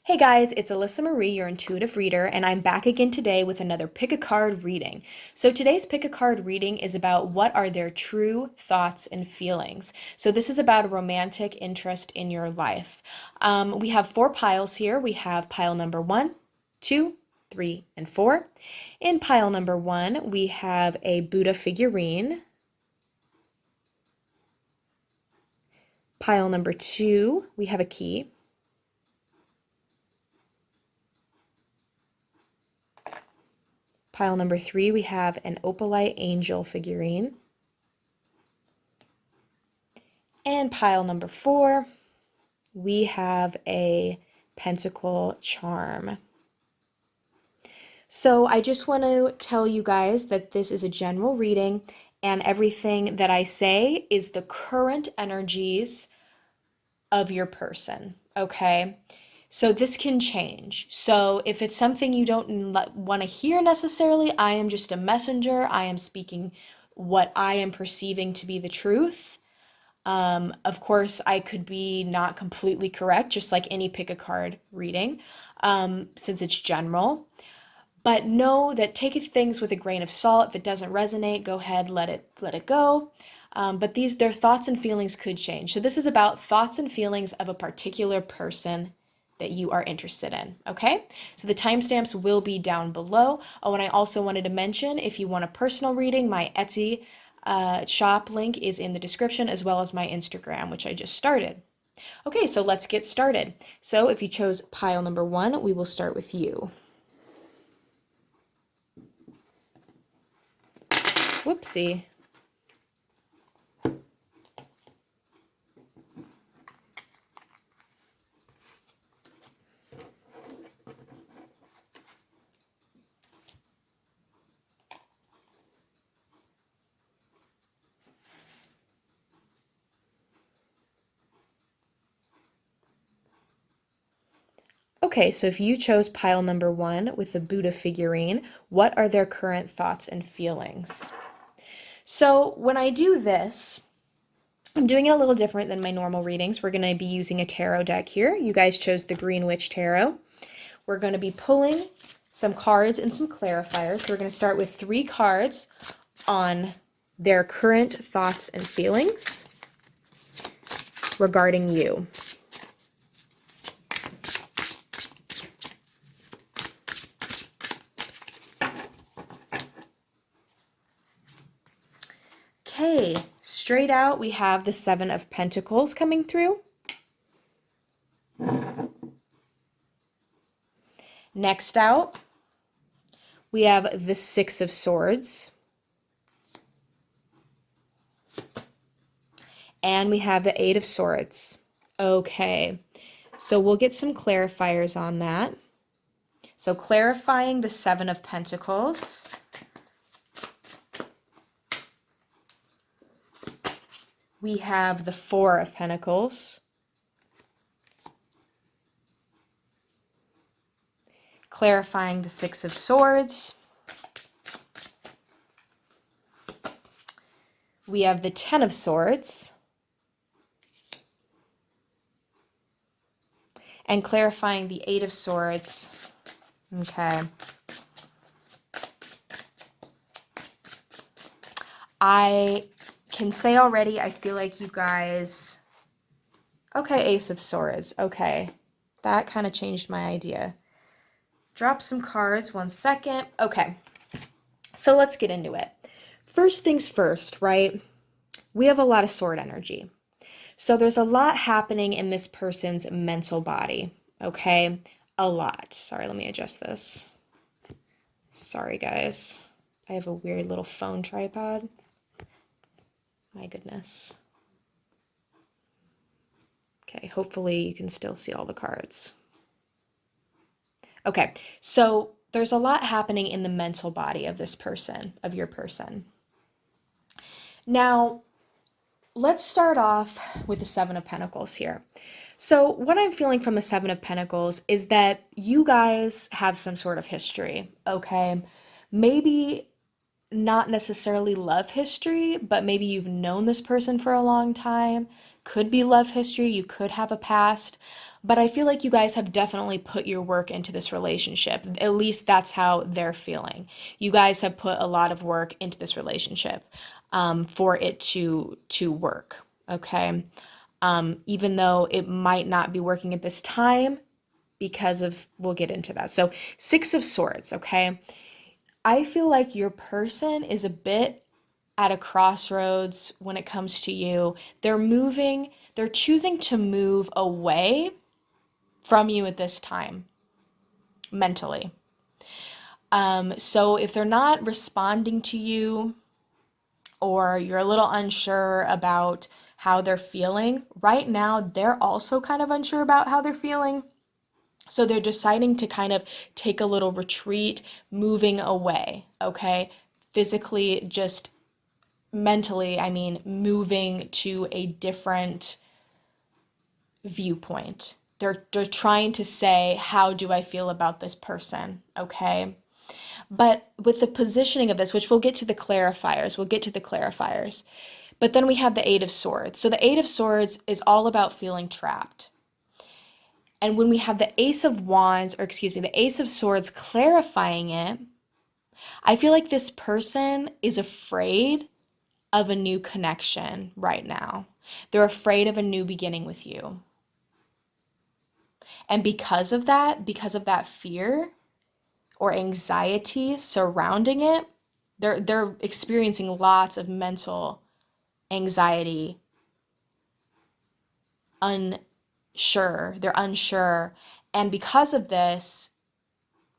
Hey guys, it's Alyssa Marie, your intuitive reader, and I'm back again today with another pick a card reading. So today's pick a card reading is about what are their true thoughts and feelings. So this is about a romantic interest in your life. We have four piles here. We have pile number 1, 2, 3, and 4. In pile number 1, we have a Buddha figurine. Pile number 2, we have a key. Pile number 3, we have an opalite angel figurine. And pile number 4, we have a pentacle charm. So I just want to tell you guys that this is a general reading, and everything that I say is the current energies of your person, okay? So this can change. So if it's something you don't want to hear necessarily, I am just a messenger. I am speaking what I am perceiving to be the truth. Of course, I could be not completely correct, just like any pick a card reading, since it's general. But know that take things with a grain of salt. If it doesn't resonate, go ahead, let it go. But their thoughts and feelings could change. So this is about thoughts and feelings of a particular person that you are interested in, okay? So the timestamps will be down below. Oh, and I also wanted to mention, if you want a personal reading, my Etsy shop link is in the description, as well as my Instagram, which I just started. Okay, so let's get started. So if you chose pile number 1, we will start with you. Whoopsie. Okay, so if you chose pile number 1 with the Buddha figurine, what are their current thoughts and feelings? So when I do this, I'm doing it a little different than my normal readings. We're going to be using a tarot deck here. You guys chose the Green Witch Tarot. We're going to be pulling some cards and some clarifiers. So we're going to start with 3 cards on their current thoughts and feelings regarding you. Okay, straight out we have the 7 of Pentacles coming through. Next out, we have the 6 of Swords. And we have the 8 of Swords. Okay, so we'll get some clarifiers on that. So clarifying the 7 of Pentacles. We have the 4 of Pentacles. Clarifying the 6 of Swords. We have the 10 of Swords. And clarifying the 8 of Swords. Okay. I can say already, I feel like you guys... Okay, Ace of Swords. Okay. That kind of changed my idea. Drop some cards, 1 second. Okay. So let's get into it. First things first, right? We have a lot of sword energy. So there's a lot happening in this person's mental body, okay? A lot. Sorry, let me adjust this. Sorry, guys. I have a weird little phone tripod. My goodness. Okay, hopefully you can still see all the cards. Okay, so there's a lot happening in the mental body of this person, of your person. Now, let's start off with the 7 of Pentacles here. So what I'm feeling from the 7 of Pentacles is that you guys have some sort of history, okay? Maybe not necessarily love history, but maybe you've known this person for a long time. Could be love history. You could have a past. But I feel like you guys have definitely put your work into this relationship. At least that's how they're feeling. You guys have put a lot of work into this relationship for it to work. Okay. Even though it might not be working at this time because of, we'll get into that. So, Six of Swords, okay? I feel like your person is a bit at a crossroads when it comes to you. They're choosing to move away from you at this time, mentally. So if they're not responding to you or you're a little unsure about how they're feeling, right now they're also kind of unsure about how they're feeling. So they're deciding to kind of take a little retreat, moving away, okay? Physically, just mentally, I mean, moving to a different viewpoint. They're trying to say, how do I feel about this person? Okay. But with the positioning of this, which we'll get to the clarifiers. But then we have the Eight of Swords. So the Eight of Swords is all about feeling trapped. And when we have the Ace of Wands, or excuse me, the Ace of Swords clarifying it, I feel like this person is afraid of a new connection right now. They're afraid of a new beginning with you. And because of that fear or anxiety surrounding it, they're experiencing lots of mental anxiety, they're unsure. And because of this,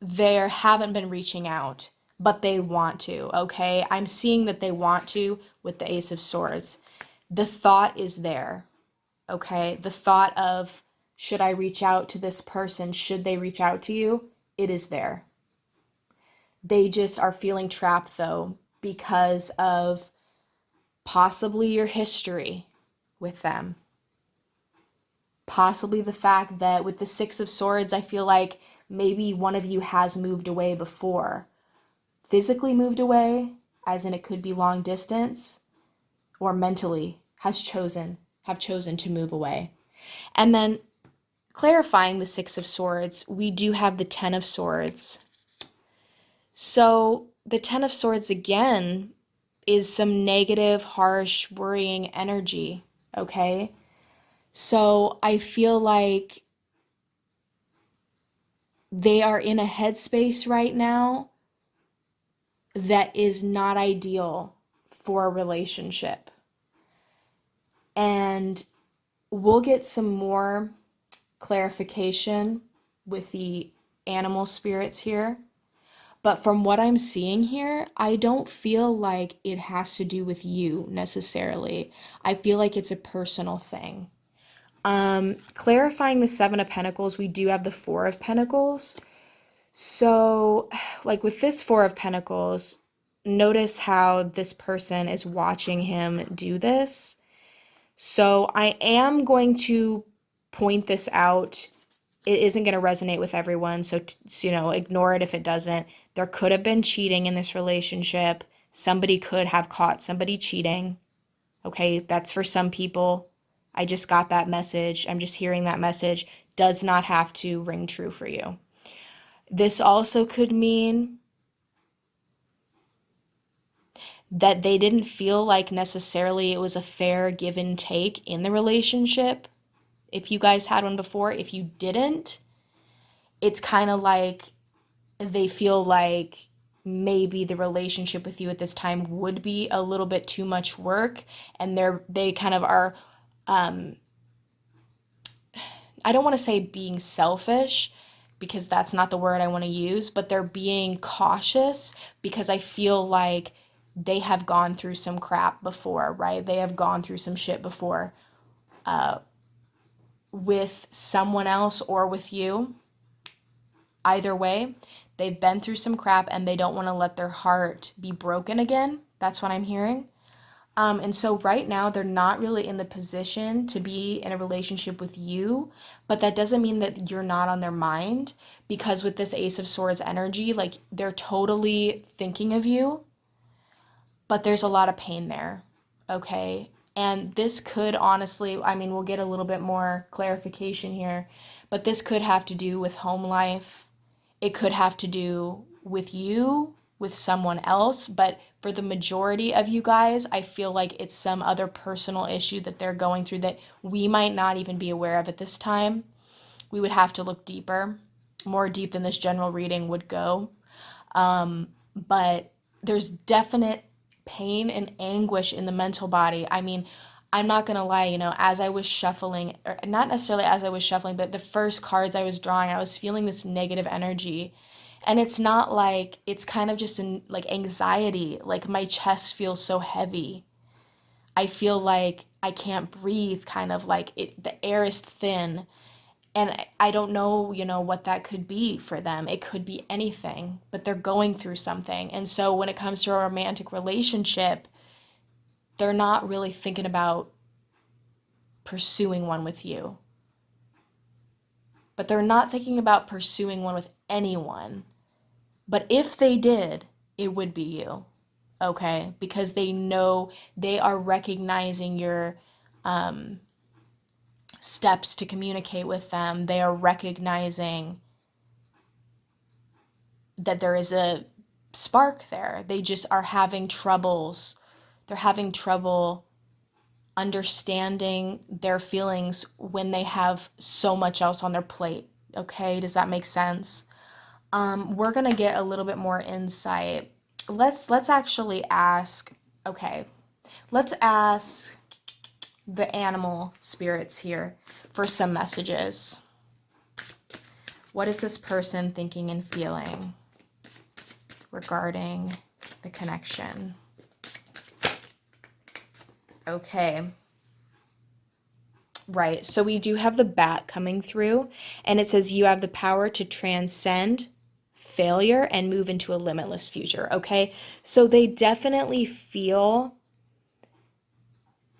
they haven't been reaching out, but they want to, okay? I'm seeing that they want to with the Ace of Swords. The thought is there, okay? The thought of, should I reach out to this person? Should they reach out to you? It is there. They just are feeling trapped though because of possibly your history with them. Possibly the fact that with the Six of Swords, I feel like maybe one of you has moved away before. Physically moved away, as in it could be long distance, or mentally have chosen to move away. And then clarifying the Six of Swords, we do have the Ten of Swords. So the Ten of Swords again is some negative, harsh, worrying energy, okay? So I feel like they are in a headspace right now that is not ideal for a relationship. And we'll get some more clarification with the animal spirits here. But from what I'm seeing here, I don't feel like it has to do with you necessarily. I feel like it's a personal thing. Clarifying the Seven of Pentacles, we do have the Four of Pentacles. So, like with this Four of Pentacles, notice how this person is watching him do this. So, I am going to point this out. It isn't going to resonate with everyone, so, ignore it if it doesn't. There could have been cheating in this relationship. Somebody could have caught somebody cheating. Okay, that's for some people. I just got that message. I'm just hearing that message. Does not have to ring true for you. This also could mean that they didn't feel like necessarily it was a fair give and take in the relationship. If you guys had one before, if you didn't, it's kind of like they feel like maybe the relationship with you at this time would be a little bit too much work, and they kind of are I don't want to say being selfish because that's not the word I want to use, but they're being cautious because I feel like they have gone through some crap before, right? They have gone through some shit before with someone else or with you. Either way, they've been through some crap and they don't want to let their heart be broken again. That's what I'm hearing. And so right now they're not really in the position to be in a relationship with you, but that doesn't mean that you're not on their mind, because with this Ace of Swords energy, like they're totally thinking of you, but there's a lot of pain there. Okay. And this could honestly, I mean, we'll get a little bit more clarification here, but this could have to do with home life. It could have to do with you, with someone else, but for the majority of you guys, I feel like it's some other personal issue that they're going through that we might not even be aware of at this time. We would have to look deeper, more deep than this general reading would go. But there's definite pain and anguish in the mental body. I mean, I'm not gonna lie, as I was shuffling, or not necessarily as I was shuffling, but the first cards I was drawing, I was feeling this negative energy. And it's not like, it's kind of just like anxiety. Like my chest feels so heavy. I feel like I can't breathe, kind of like the air is thin. And I don't know, what that could be for them. It could be anything, but they're going through something. And so when it comes to a romantic relationship, they're not really thinking about pursuing one with you. But they're not thinking about pursuing one with anyone. But if they did, it would be you. Okay? Because they know they are recognizing your steps to communicate with them. They are recognizing that there is a spark there. They just are having troubles. They're having trouble understanding their feelings when they have so much else on their plate. Okay, does that make sense? We're gonna get a little bit more insight. Let's actually ask. Okay, let's ask the animal spirits here for some messages. What is this person thinking and feeling regarding the connection? Okay. Right. So we do have the bat coming through, and it says you have the power to transcend failure and move into a limitless future. Okay. So they definitely feel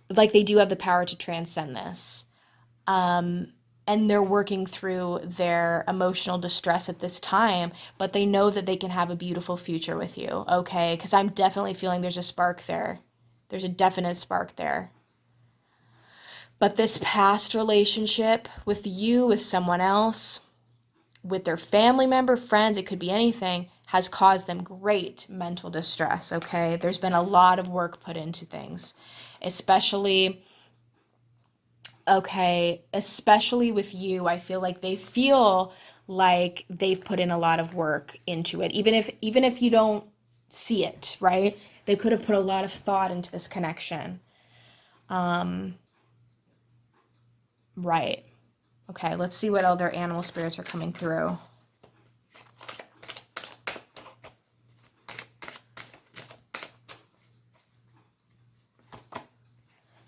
like they do have the power to transcend this. And they're working through their emotional distress at this time, but they know that they can have a beautiful future with you. Okay. Because I'm definitely feeling there's a spark there. There's a definite spark there. But this past relationship with you, with someone else, with their family member, friends, it could be anything, has caused them great mental distress, okay? There's been a lot of work put into things, especially, especially with you. I feel like they feel like they've put in a lot of work into it, even if you don't see it, right? They could have put a lot of thought into this connection. Right. Okay, let's see what other animal spirits are coming through.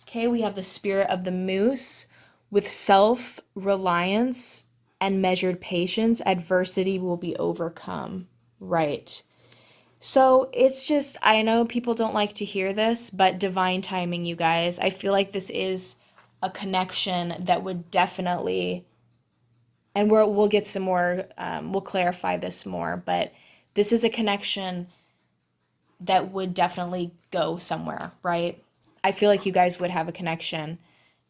Okay, we have the spirit of the moose with self-reliance and measured patience. Adversity will be overcome. Right. So it's just, I know people don't like to hear this, but divine timing, you guys. I feel like this is a connection that would definitely, and we'll get some more, we'll clarify this more, but this is a connection that would definitely go somewhere, right? I feel like you guys would have a connection,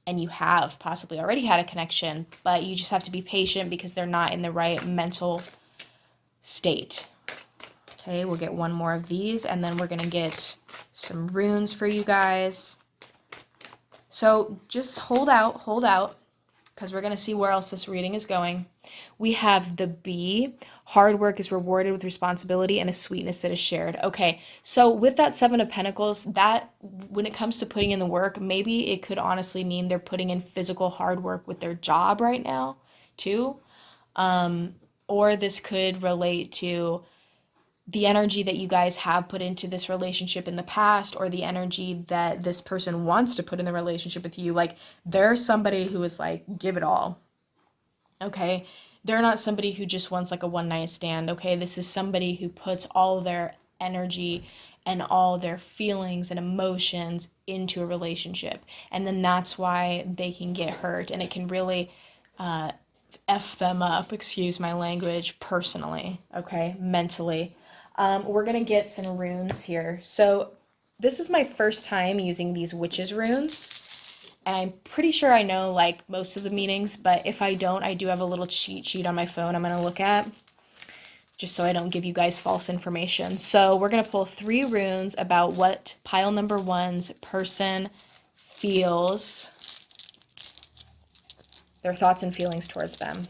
and you have possibly already had a connection, but you just have to be patient because they're not in the right mental state. Okay, we'll get one more of these, and then we're going to get some runes for you guys. So just hold out, because we're going to see where else this reading is going. We have the bee. Hard work is rewarded with responsibility and a sweetness that is shared. Okay, so with that Seven of Pentacles, that when it comes to putting in the work, maybe it could honestly mean they're putting in physical hard work with their job right now, too. Or this could relate to the energy that you guys have put into this relationship in the past, or the energy that this person wants to put in the relationship with you. Like, they're somebody who is like, give it all. Okay. They're not somebody who just wants like a one night stand. Okay. This is somebody who puts all their energy and all their feelings and emotions into a relationship. And then that's why they can get hurt, and it can really F them up, excuse my language, personally, okay, mentally. We're gonna get some runes here. So This is my first time using these witches runes, and I'm pretty sure I know like most of the meanings, but if I don't, I do have a little cheat sheet on my phone I'm going to look at just so I don't give you guys false information. So we're going to pull 3 runes about what pile number 1's person feels, their thoughts and feelings towards them.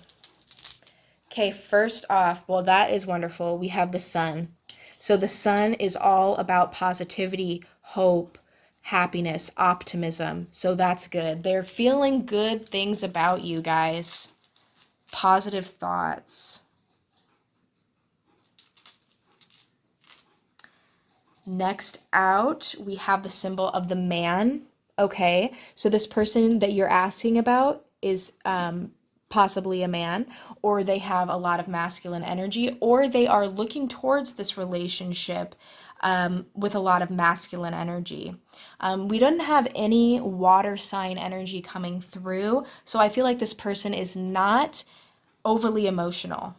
Okay, first off, well, that is wonderful. We have the sun. So the sun is all about positivity, hope, happiness, optimism. So that's good. They're feeling good things about you guys. Positive thoughts. Next out, we have the symbol of the man. Okay, so this person that you're asking about is possibly a man, or they have a lot of masculine energy, or they are looking towards this relationship with a lot of masculine energy. We don't have any water sign energy coming through, so I feel like this person is not overly emotional.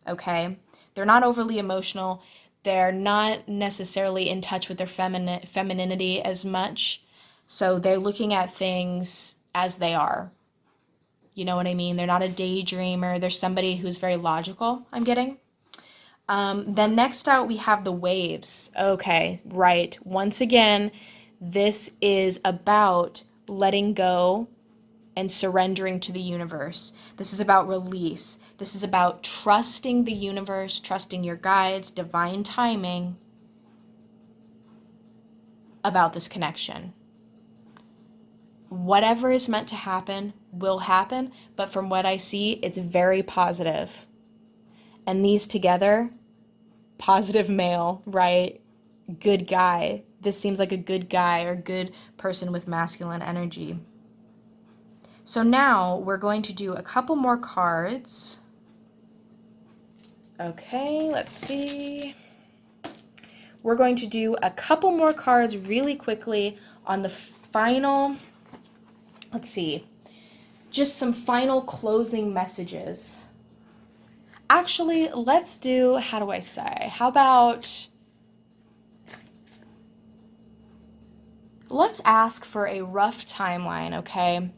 Okay, they're not overly emotional. They're not necessarily in touch with their femininity as much. So they're looking at things as they are. You know what I mean? They're not a daydreamer. They're somebody who's very logical, I'm getting. Then next out, we have the waves. Okay, right. Once again, this is about letting go and surrendering to the universe. This is about release. This is about trusting the universe, trusting your guides, divine timing about this connection. Whatever is meant to happen will happen, but from what I see, it's very positive. And these together, positive male, right? Good guy. This seems like a good guy or good person with masculine energy. So now we're going to do a couple more cards. Okay, let's see. We're going to do a couple more cards really quickly on the final, let's see, just some final closing messages. Actually, let's do, how do I say? How about, let's ask for a rough timeline, okay?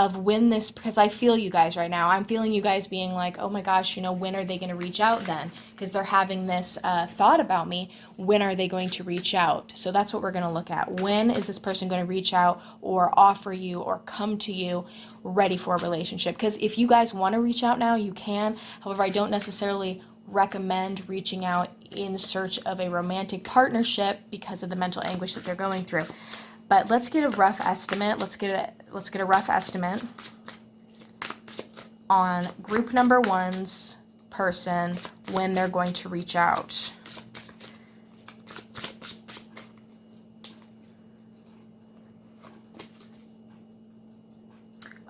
Of when this, because I feel you guys right now. I'm feeling you guys being like, oh my gosh, when are they going to reach out then? Because they're having this thought about me. When are they going to reach out? So that's what we're going to look at. When is this person going to reach out or offer you or come to you ready for a relationship? Because if you guys want to reach out now, you can. However, I don't necessarily recommend reaching out in search of a romantic partnership because of the mental anguish that they're going through. But let's get a rough estimate. Let's get a rough estimate on group number 1's person when they're going to reach out.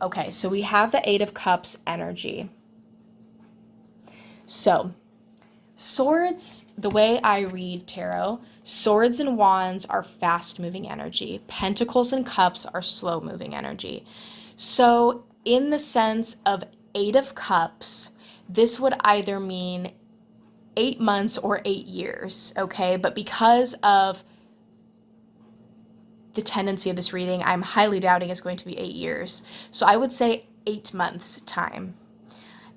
Okay, so we have the 8 of Cups energy. So, swords, the way I read tarot, swords and wands are fast-moving energy. Pentacles and cups are slow-moving energy. So, in the sense of 8 of Cups, this would either mean 8 months or 8 years, okay? But because of the tendency of this reading, I'm highly doubting it's going to be 8 years. So I would say 8 months time.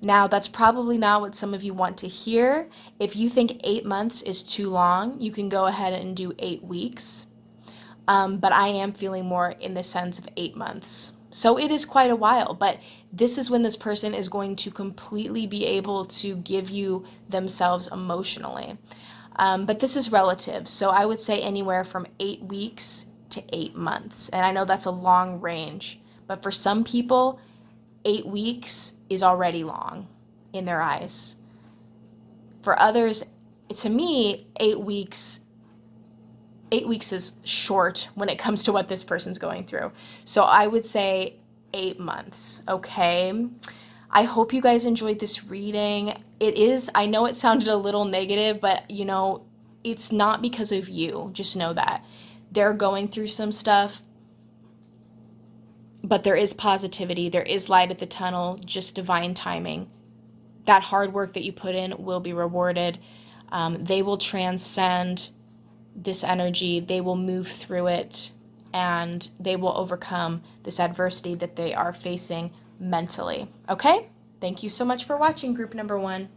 Now, that's probably not what some of you want to hear. If you think 8 months is too long, you can go ahead and do 8 weeks. But I am feeling more in the sense of 8 months. So it is quite a while, but this is when this person is going to completely be able to give you themselves emotionally. But this is relative. So I would say anywhere from 8 weeks to 8 months. And I know that's a long range, but for some people, 8 weeks is already long in their eyes. For others, to me, 8 weeks is short when it comes to what this person's going through. So I would say 8 months, okay? I hope you guys enjoyed this reading. I know it sounded a little negative, but it's not because of you. Just know that. They're going through some stuff, but there is positivity. There is light at the tunnel, just divine timing. That hard work that you put in will be rewarded. They will transcend this energy, they will move through it and they will overcome this adversity that they are facing mentally. Okay? Thank you so much for watching, group number 1.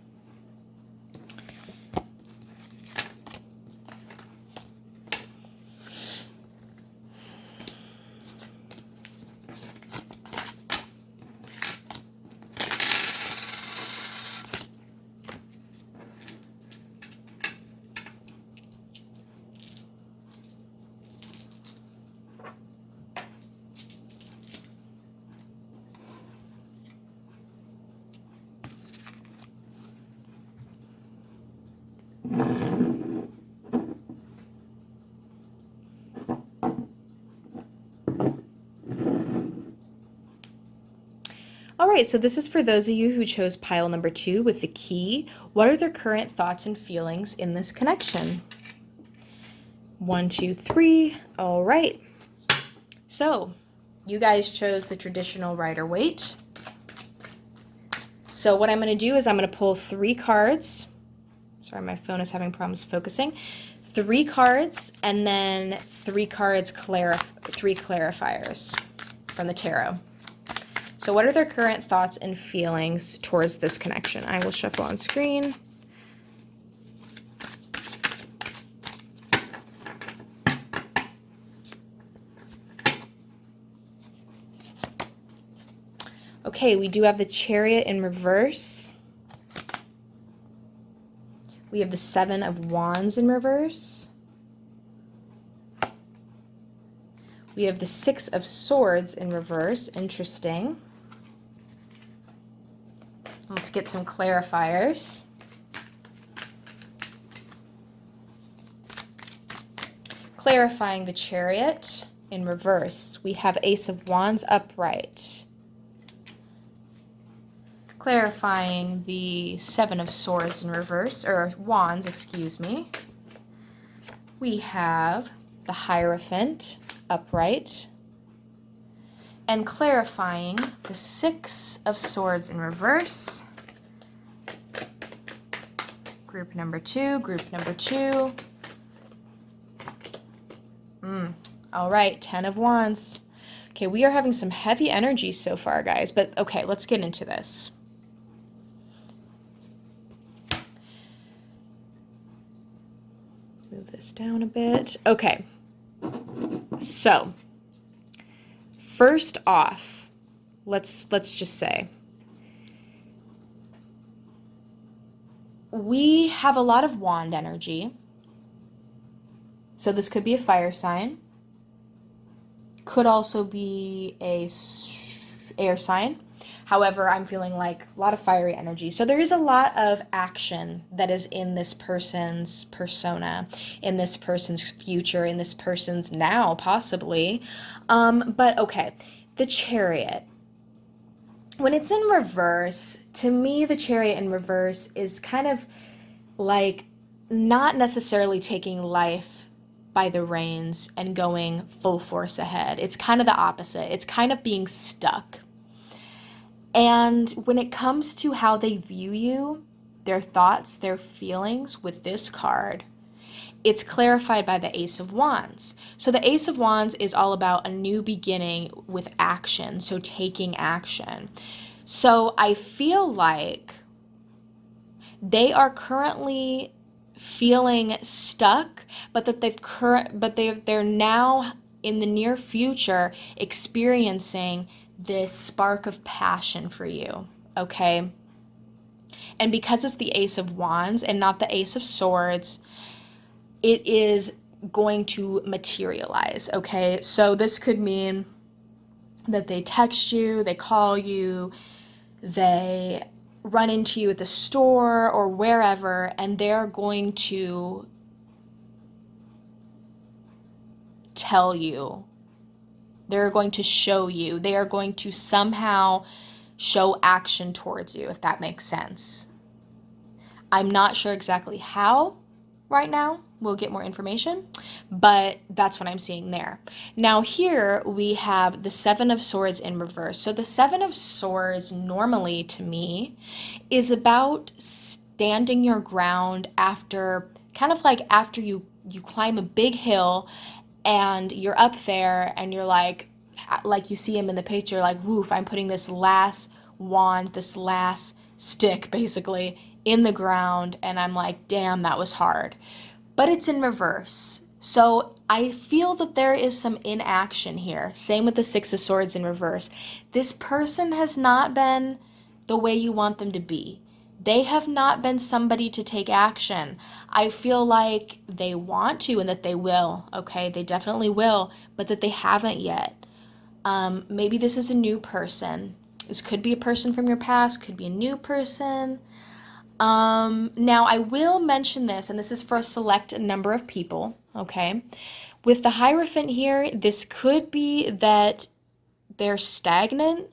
All right, so this is for those of you who chose pile number 2 with the key. What are their current thoughts and feelings in this connection? 1, 2, 3. All right. So you guys chose the traditional Rider-Waite. So what I'm going to do is I'm going to pull 3 cards. Sorry, my phone is having problems focusing. 3 cards and then 3 cards 3 clarifiers from the tarot. So what are their current thoughts and feelings towards this connection? I will shuffle on screen. Okay, we do have the Chariot in reverse. We have the 7 of Wands in reverse. We have the 6 of Swords in reverse. Interesting. Let's get some clarifiers. Clarifying the Chariot in reverse, we have Ace of Wands upright. Clarifying the 7 of Swords in reverse, or Wands, excuse me, we have the Hierophant upright. And clarifying the 6 of Swords in reverse. Group number 2, group number 2. All right, 10 of Wands. Okay, we are having some heavy energy so far, guys, but okay, let's get into this. Move this down a bit. Okay, so first off, let's just say we have a lot of wand energy. So this could be a fire sign. Could also be a air sign. However, I'm feeling like a lot of fiery energy. So there is a lot of action that is in this person's persona, in this person's future, in this person's now, possibly. But okay, the Chariot. When it's in reverse, to me, the Chariot in reverse is kind of like not necessarily taking life by the reins and going full force ahead. It's kind of the opposite. It's kind of being stuck. And when it comes to how they view you, their thoughts, their feelings with this card, it's clarified by the Ace of Wands. So the Ace of Wands is all about a new beginning with action, so taking action. So I feel like they are currently feeling stuck, but that they're now in the near future experiencing this spark of passion for you, okay? And because it's the Ace of Wands and not the Ace of Swords, it is going to materialize, okay? So this could mean that they text you, they call you, they run into you at the store or wherever, and they're going to tell you, they're going to show you, they are going to somehow show action towards you, if that makes sense. I'm not sure exactly how right now. We'll get more information, but that's what I'm seeing there. Now here we have the 7 of Swords in reverse. So the 7 of Swords normally to me is about standing your ground after, kind of like after you you climb a big hill and you're up there and you're like you see him in the picture, like, woof, I'm putting this last wand, this last stick basically in the ground, and I'm like, damn, that was hard. But it's in reverse. So I feel that there is some inaction here. Same with the Six of Swords in reverse. This person has not been the way you want them to be. They have not been somebody to take action. I feel like they want to and that they will, okay? They definitely will, but that they haven't yet. Maybe this is a new person. This could be a person from your past, could be a new person. Now I will mention this, and this is for a select number of people, okay? With the Hierophant here, this could be that they're stagnant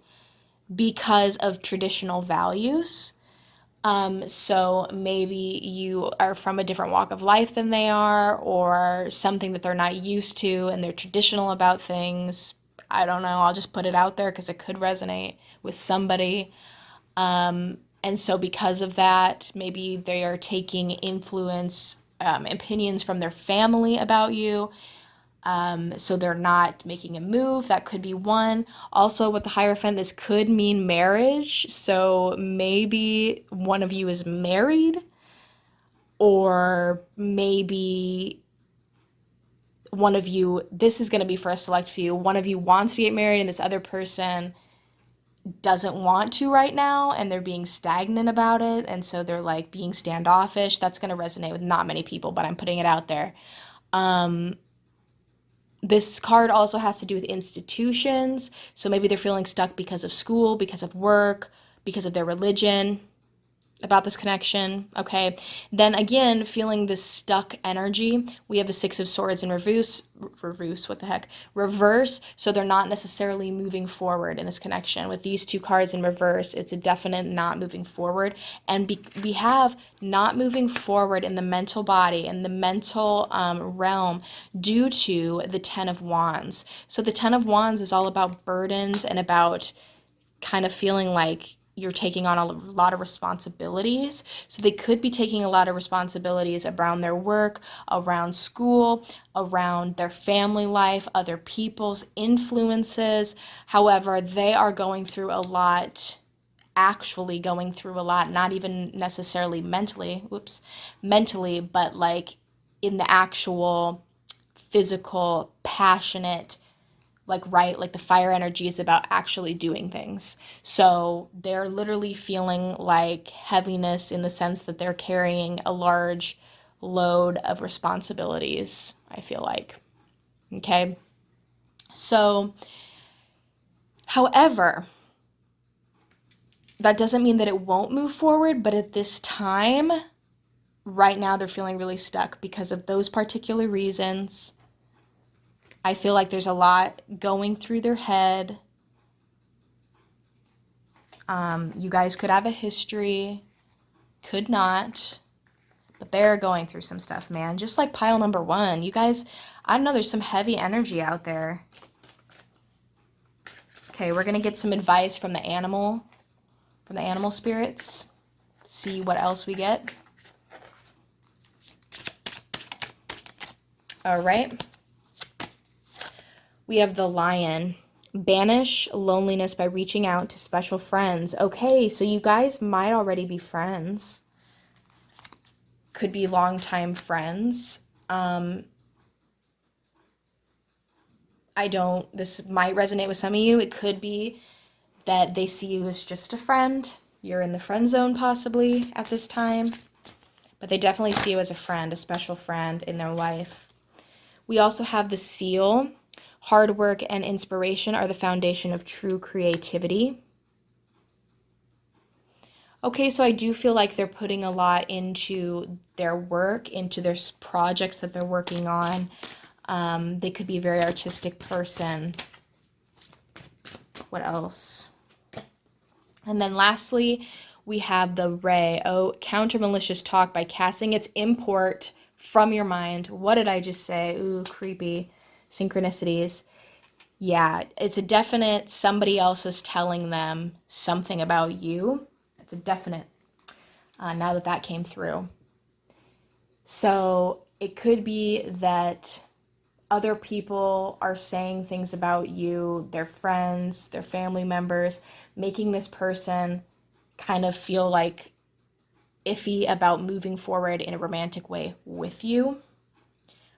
because of traditional values. So maybe you are from a different walk of life than they are, or something that they're not used to and they're traditional about things. I don't know. I'll just put it out there because it could resonate with somebody. And so, because of that, maybe they are taking influence, opinions from their family about you. So they're not making a move. That could be one. Also, with the Hierophant, this could mean marriage. So maybe one of you is married, or maybe one of you, this is going to be for a select few, one of you wants to get married and this other person doesn't want to right now and they're being stagnant about it, and so they're like being standoffish. That's going to resonate with not many people, but I'm putting it out there. This card also has to do with institutions, so maybe they're feeling stuck because of school, because of work, because of their religion, about this connection, okay? Then again, feeling this stuck energy, we have the Six of Swords in reverse, what the heck? Reverse, so they're not necessarily moving forward in this connection. With these two cards in reverse, it's a definite not moving forward. And we have not moving forward in the mental body, in the mental realm, due to the Ten of Wands. So the Ten of Wands is all about burdens and about kind of feeling like you're taking on a lot of responsibilities. So they could be taking a lot of responsibilities around their work, around school, around their family life, other people's influences. However, they are going through a lot, actually going through a lot, not even necessarily mentally, but like in the actual physical, passionate, like, right, like the fire energy is about actually doing things. So they're literally feeling like heaviness in the sense that they're carrying a large load of responsibilities, I feel like. Okay. So, however, that doesn't mean that it won't move forward, but at this time, right now, they're feeling really stuck because of those particular reasons. I feel like there's a lot going through their head. You guys could have a history, could not, but they're going through some stuff, man. Just like pile number one. You guys, I don't know, there's some heavy energy out there. Okay, we're going to get some advice from the animal spirits. See what else we get. All right. We have the Lion. Banish loneliness by reaching out to special friends. Okay, so you guys might already be friends. Could be longtime friends. This might resonate with some of you. It could be that they see you as just a friend. You're in the friend zone possibly at this time. But they definitely see you as a friend, a special friend in their life. We also have the Seal. Hard work and inspiration are the foundation of true creativity. Okay, so I do feel like they're putting a lot into their work, into their projects that they're working on. They could be a very artistic person. What else? And then lastly, we have the Ray. Oh, counter malicious talk by casting its import from your mind. What did I just say? Ooh, creepy. Synchronicities. Yeah, it's a definite somebody else is telling them something about you. It's a definite, now that came through. So It could be that other people are saying things about you, their friends, their family members, making this person kind of feel like iffy about moving forward in a romantic way with you.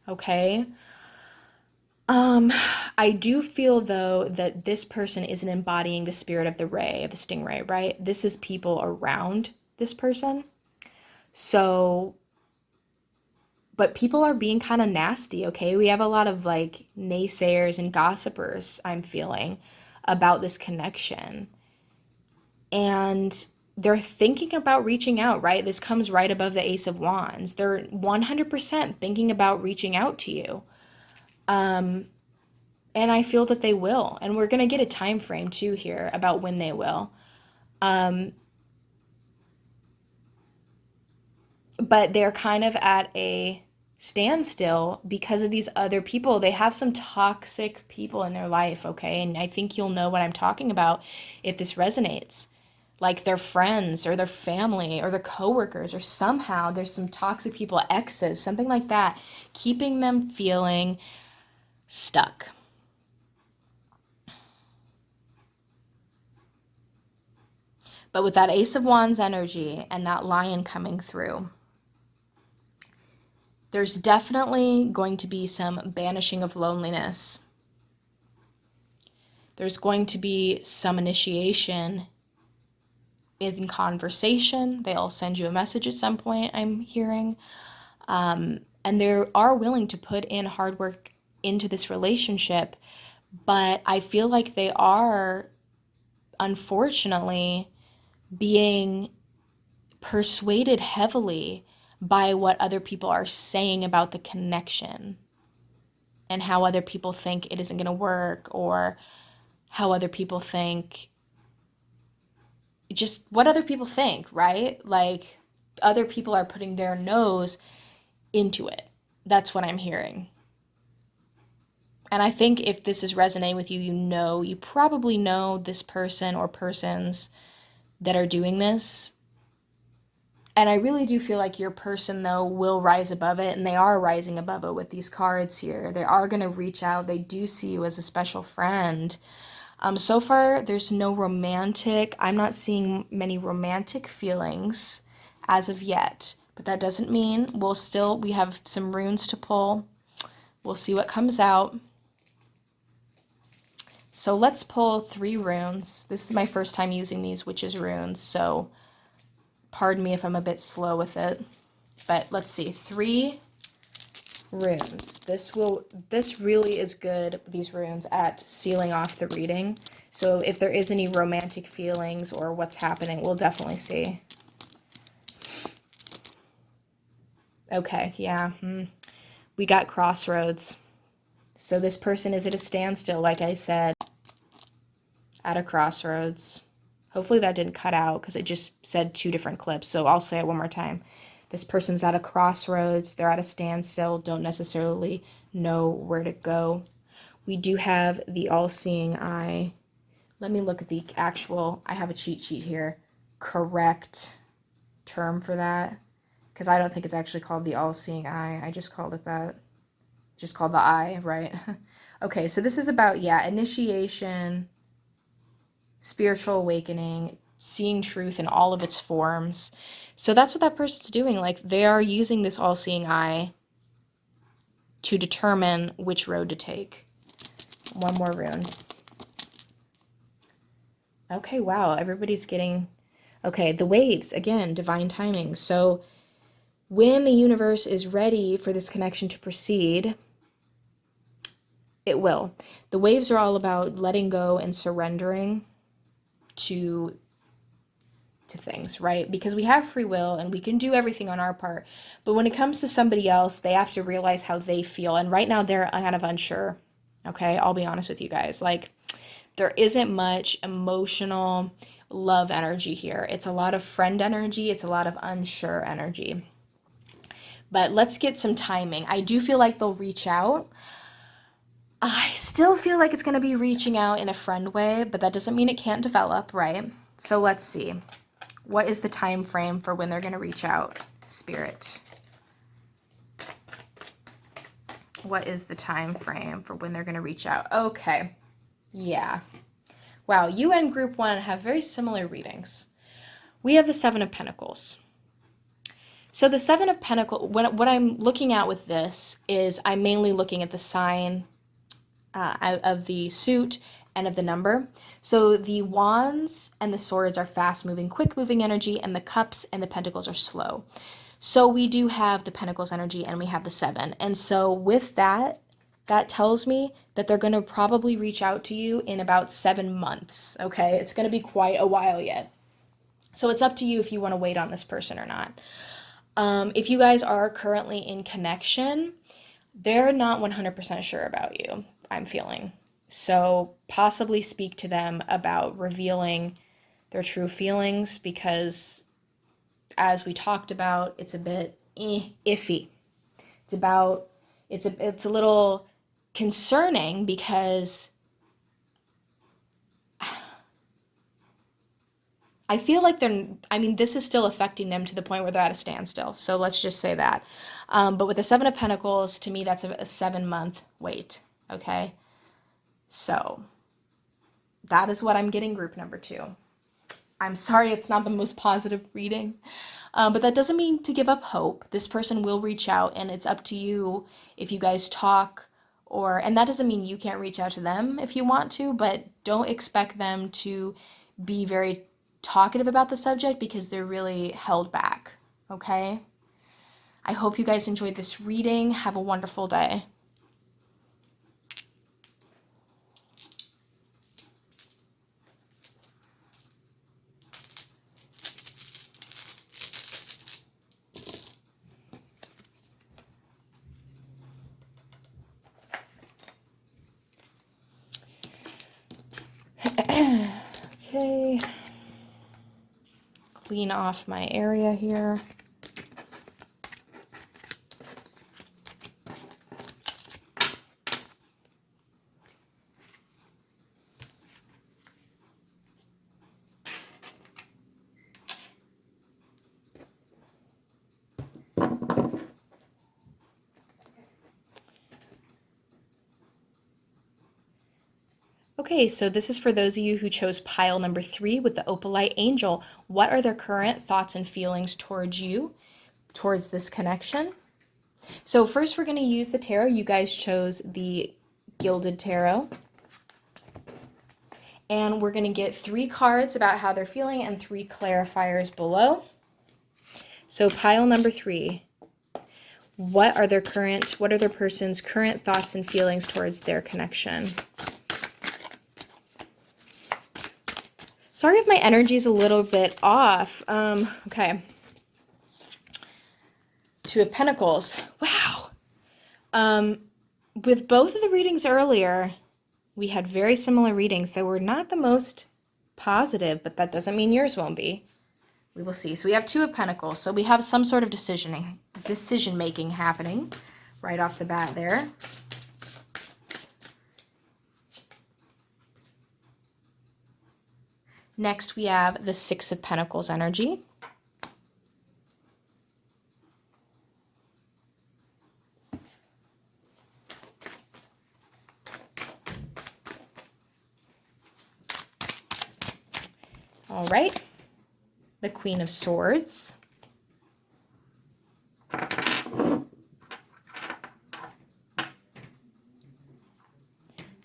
Okay. Um, I do feel though that this person isn't embodying the spirit of the ray, of the stingray, right? This is people around this person. So, but people are being kind of nasty, okay? We have a lot of like naysayers and gossipers, I'm feeling, about this connection. And they're thinking about reaching out, right? This comes right above the Ace of Wands. They're 100% thinking about reaching out to you. Um, and I feel that they will. And we're going to get a time frame too here about when they will. Um, but they're kind of at a standstill because of these other people. They have some toxic people in their life, okay? And I think you'll know what I'm talking about if this resonates. Like their friends or their family or their coworkers, or somehow there's some toxic people, exes, something like that, keeping them feeling stuck. But with that Ace of Wands energy and that lion coming through, there's definitely going to be some banishing of loneliness. There's going to be some initiation in conversation. They'll send you a message at some point, I'm hearing. And they are willing to put in hard work into this relationship. But I feel like they are, unfortunately, being persuaded heavily by what other people are saying about the connection and how other people think it isn't going to work, or how other people think, just what other people think, right? Like other people are putting their nose into it. That's what I'm hearing. And I think if this is resonating with you, you probably know this person or persons that are doing this. And I really do feel like your person, though, will rise above it, and they are rising above it with these cards here. They are going to reach out. They do see you as a special friend. So far, there's no romantic, I'm not seeing many romantic feelings as of yet. But that doesn't mean we have some runes to pull. We'll see what comes out. So let's pull 3 runes. This is my first time using these witches runes, so pardon me if I'm a bit slow with it. But let's see, 3 runes. This really is good, these runes, at sealing off the reading. So if there is any romantic feelings or what's happening, we'll definitely see. Okay, yeah. We got crossroads. So this person is at a standstill, like I said, at a crossroads. Hopefully that didn't cut out because it just said 2 different clips. So I'll say it one more time. This person's at a crossroads. They're at a standstill, don't necessarily know where to go. We do have the all-seeing eye. Let me look at the actual, I have a cheat sheet here, correct term for that, because I don't think it's actually called the all-seeing eye. I just called it that. Just called the eye, right? Okay, so this is about, initiation, spiritual awakening, seeing truth in all of its forms. So that's what that person's doing. Like, they are using this all-seeing eye to determine which road to take. One more rune. Okay, wow, everybody's getting... Okay, the waves, again, divine timing. So when the universe is ready for this connection to proceed, it will. The waves are all about letting go and surrendering to things, right? Because we have free will and we can do everything on our part. But when it comes to somebody else, they have to realize how they feel. And right now they're kind of unsure. Okay, I'll be honest with you guys. Like, there isn't much emotional love energy here. It's a lot of friend energy. It's a lot of unsure energy. But let's get some timing. I do feel like they'll reach out. I still feel like it's going to be reaching out in a friend way, but that doesn't mean it can't develop, right? So let's see. What is the time frame for when they're going to reach out, Spirit? What is the time frame for when they're going to reach out? Okay. Yeah. Wow, you and group 1 have very similar readings. We have the 7 of Pentacles. So the 7 of Pentacles, what I'm looking at with this is I'm mainly looking at the sign of the suit and of the number. So the wands and the swords are fast moving, quick moving energy, and the cups and the pentacles are slow. So we do have the pentacles energy and we have the 7. And so with that, that tells me that they're going to probably reach out to you in about 7 months. Okay. It's going to be quite a while yet. So it's up to you if you want to wait on this person or not. If you guys are currently in connection, they're not 100% sure about you, I'm feeling. So possibly speak to them about revealing their true feelings, because as we talked about, it's a bit iffy. It's a little concerning because I feel like this is still affecting them to the point where they're at a standstill. So let's just say that. But with the 7 of Pentacles, to me, that's a 7-month wait. Okay. So that is what I'm getting, group number 2. I'm sorry it's not the most positive reading, but that doesn't mean to give up hope. This person will reach out, and it's up to you if you guys talk, and that doesn't mean you can't reach out to them if you want to, but don't expect them to be very talkative about the subject because they're really held back, okay? I hope you guys enjoyed this reading. Have a wonderful day. Okay. Clean off my area here. Okay, so this is for those of you who chose pile number 3 with the opalite angel. What are their current thoughts and feelings towards you, towards this connection? So first we're going to use the tarot. You guys chose the gilded tarot. And we're going to get 3 cards about how they're feeling and 3 clarifiers below. So pile number 3. What are their person's current thoughts and feelings towards their connection? Sorry if my energy is a little bit off. Okay. 2 of Pentacles. Wow. With both of the readings earlier, we had very similar readings that were not the most positive, but that doesn't mean yours won't be. We will see. So we have 2 of Pentacles. So we have some sort of decision making happening right off the bat there. Next, we have the 6 of Pentacles energy. All right. The Queen of Swords.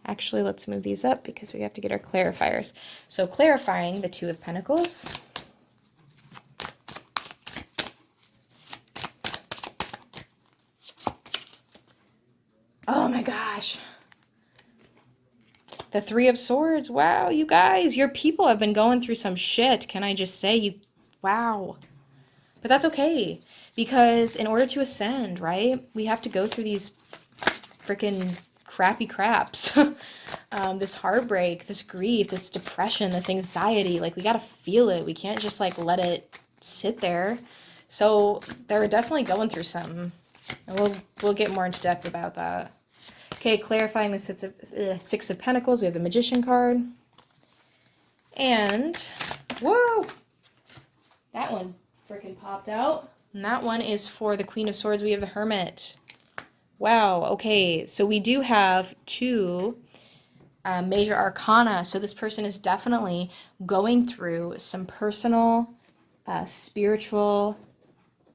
Actually, let's move these up because we have to get our clarifiers. So clarifying the 2 of Pentacles. Oh my gosh. The 3 of Swords. Wow, you guys, your people have been going through some shit. Can I just say wow. But that's okay, because in order to ascend, right, we have to go through these freaking crappy craps. This heartbreak, this grief, this depression, this anxiety, like we gotta feel it. We can't just like let it sit there. So they're definitely going through something, and we'll get more into depth about that. Okay, clarifying the 6 of Pentacles, we have the Magician card, and whoa, that one freaking popped out. And that one is for the Queen of Swords. We have the Hermit. Wow, okay. So we do have two major arcana. So this person is definitely going through some personal, spiritual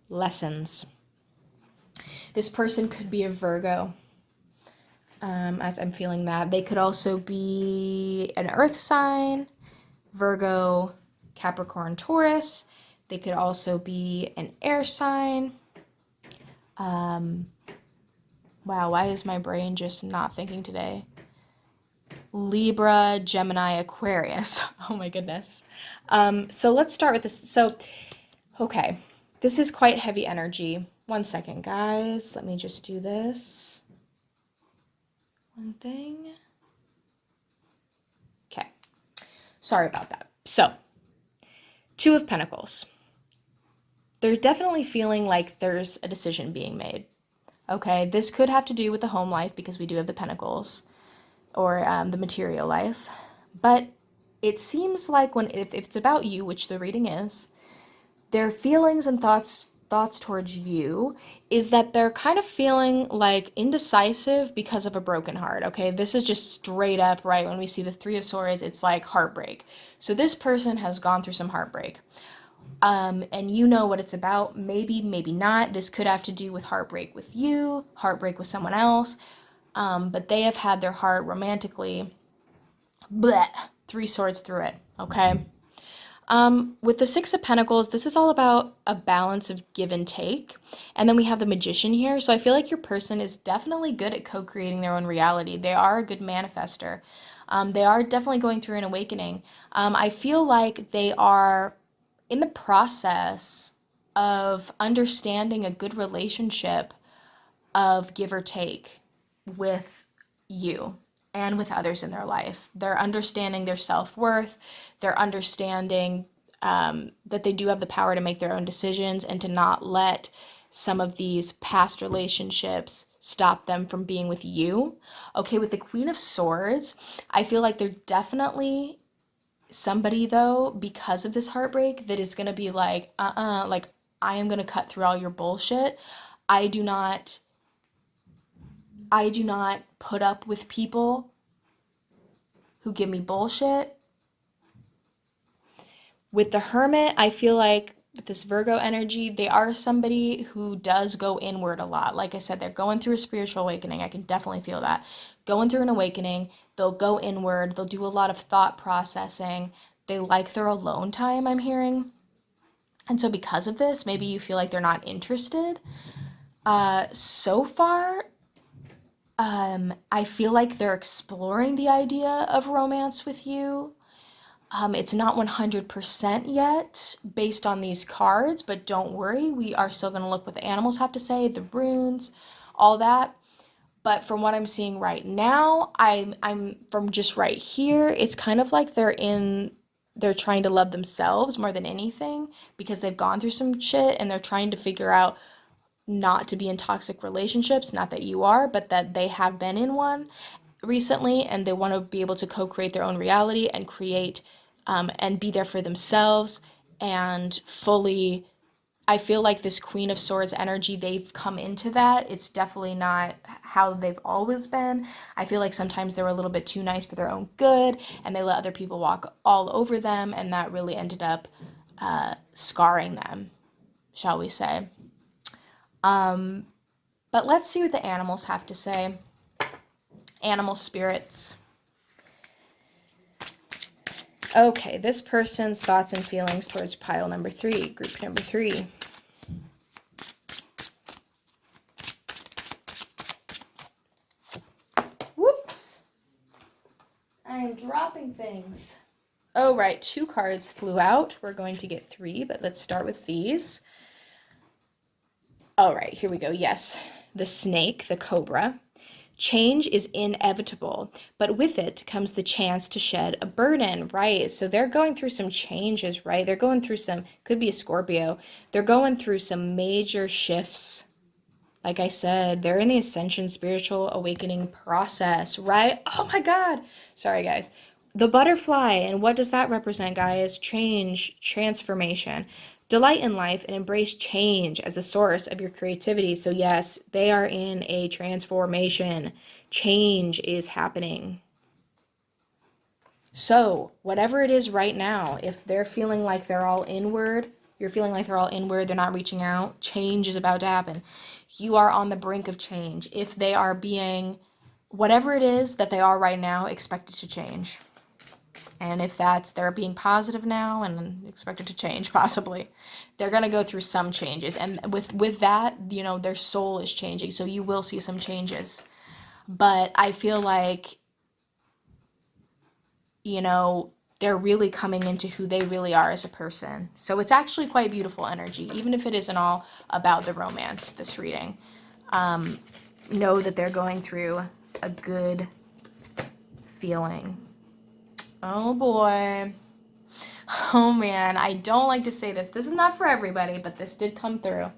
lessons. This person could be a Virgo, as I'm feeling that. They could also be an earth sign, Virgo, Capricorn, Taurus. They could also be an air sign. Um, wow, why is my brain just not thinking today? Libra, Gemini, Aquarius. Oh my goodness. So let's start with this. So, okay, this is quite heavy energy. One second, guys. Let me just do this. One thing. Okay, sorry about that. So, Two of Pentacles. They're definitely feeling like there's a decision being made. Okay, this could have to do with the home life because we do have the Pentacles, or the material life. But it seems like if it's about you, which the reading is, their feelings and thoughts towards you is that they're kind of feeling like indecisive because of a broken heart. Okay, this is just straight up, right? When we see the Three of Swords, it's like heartbreak. So this person has gone through some heartbreak. And you know what it's about. Maybe, maybe not. This could have to do with heartbreak with you, heartbreak with someone else. But they have had their heart romantically, bleh, three swords through it, okay? With the Six of Pentacles, this is all about a balance of give and take. And then we have the Magician here. So I feel like your person is definitely good at co-creating their own reality. They are a good manifester. They are definitely going through an awakening. I feel like they are in the process of understanding a good relationship of give or take with you and with others in their life. They're understanding their self worth, they're understanding that they do have the power to make their own decisions and to not let some of these past relationships stop them from being with you. Okay, with the Queen of Swords, I feel like they're definitely somebody, though, because of this heartbreak, that is going to be like, like, I am going to cut through all your bullshit. I do not I do not put up with people who give me bullshit. With the Hermit, I feel like with this Virgo energy, they are somebody who does go inward a lot. Like I said, they're going through a spiritual awakening. I can definitely feel that. Going through an awakening, they'll go inward, they'll do a lot of thought processing. They like their alone time, I'm hearing. And so, because of this, maybe you feel like they're not interested. So far, I feel like they're exploring the idea of romance with you. It's not 100% yet based on these cards, but don't worry, we are still going to look what the animals have to say, the runes, all that. But from what I'm seeing right now, I'm from just right here, it's kind of like they're trying to love themselves more than anything because they've gone through some shit and they're trying to figure out not to be in toxic relationships, not that you are, but that they have been in one recently, and they want to be able to co-create their own reality and create and be there for themselves and fully. I feel like this Queen of Swords energy, they've come into that. It's definitely not how they've always been. I feel like sometimes they were a little bit too nice for their own good and they let other people walk all over them, and that really ended up scarring them, shall we say. Um, but let's see what the animals have to say. Animal spirits. Okay, this person's thoughts and feelings towards pile number 3, group number 3. Whoops! I am dropping things. Oh, right, 2 cards flew out. We're going to get 3, but let's start with these. All right, here we go. Yes, the snake, the cobra. Change is inevitable, but with it comes the chance to shed a burden, right? So they're going through some changes, right? They're going through some, could be a Scorpio. They're going through some major shifts. Like I said, they're in the ascension spiritual awakening process, right? Oh my God. Sorry, guys. The butterfly, and what does that represent, guys? Change, transformation. Delight in life and embrace change as a source of your creativity. So, yes, they are in a transformation. Change is happening. So, whatever it is right now, if they're feeling like they're all inward, you're feeling like they're all inward, they're not reaching out, change is about to happen. You are on the brink of change. If they are being, whatever it is that they are right now, expect it to change. And if that's they're being positive now and expected to change, possibly, they're gonna go through some changes. And with that, their soul is changing. So you will see some changes. But I feel like, they're really coming into who they really are as a person. So it's actually quite beautiful energy, even if it isn't all about the romance, this reading. Know that they're going through a good feeling. Oh boy. Oh man, I don't like to say this. This is not for everybody, but this did come through.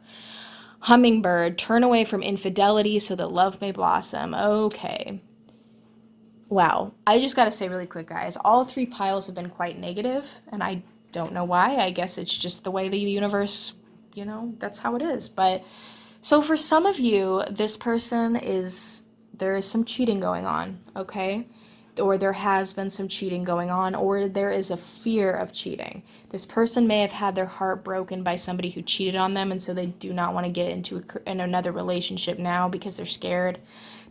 Hummingbird, turn away from infidelity so that love may blossom. Okay. Wow. I just gotta say really quick, guys, all three piles have been quite negative, and I don't know why. I guess it's just the way the universe, that's how it is. But so for some of you, this person there is some cheating going on, okay? Or there has been some cheating going on, or there is a fear of cheating. This person may have had their heart broken by somebody who cheated on them, and so they do not want to get into another relationship now because they're scared.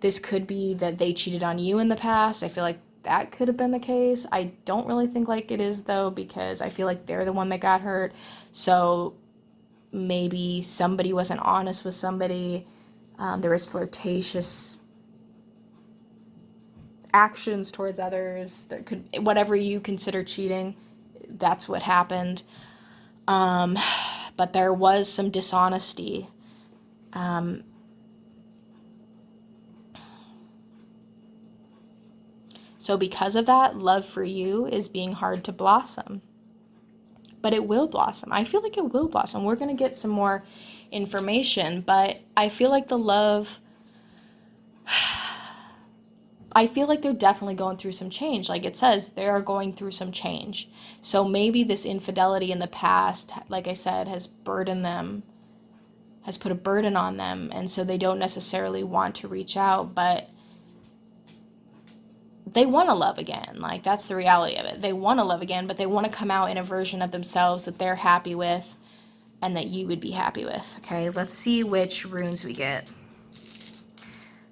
This could be that they cheated on you in the past. I feel like that could have been the case. I don't really think like it is, though, because I feel like they're the one that got hurt. So maybe somebody wasn't honest with somebody. There was flirtatious actions towards others. There could, whatever you consider cheating, that's what happened. But there was some dishonesty. So because of that, love for you is being hard to blossom. But it will blossom. I feel like it will blossom. We're going to get some more information, but I feel like the love, I feel like they're definitely going through some change. Like it says, they are going through some change. So maybe this infidelity in the past, like I said, has burdened them, has put a burden on them, and so they don't necessarily want to reach out, but they want to love again. Like, that's the reality of it. They want to love again, but they want to come out in a version of themselves that they're happy with and that you would be happy with. Okay, let's see which runes we get. This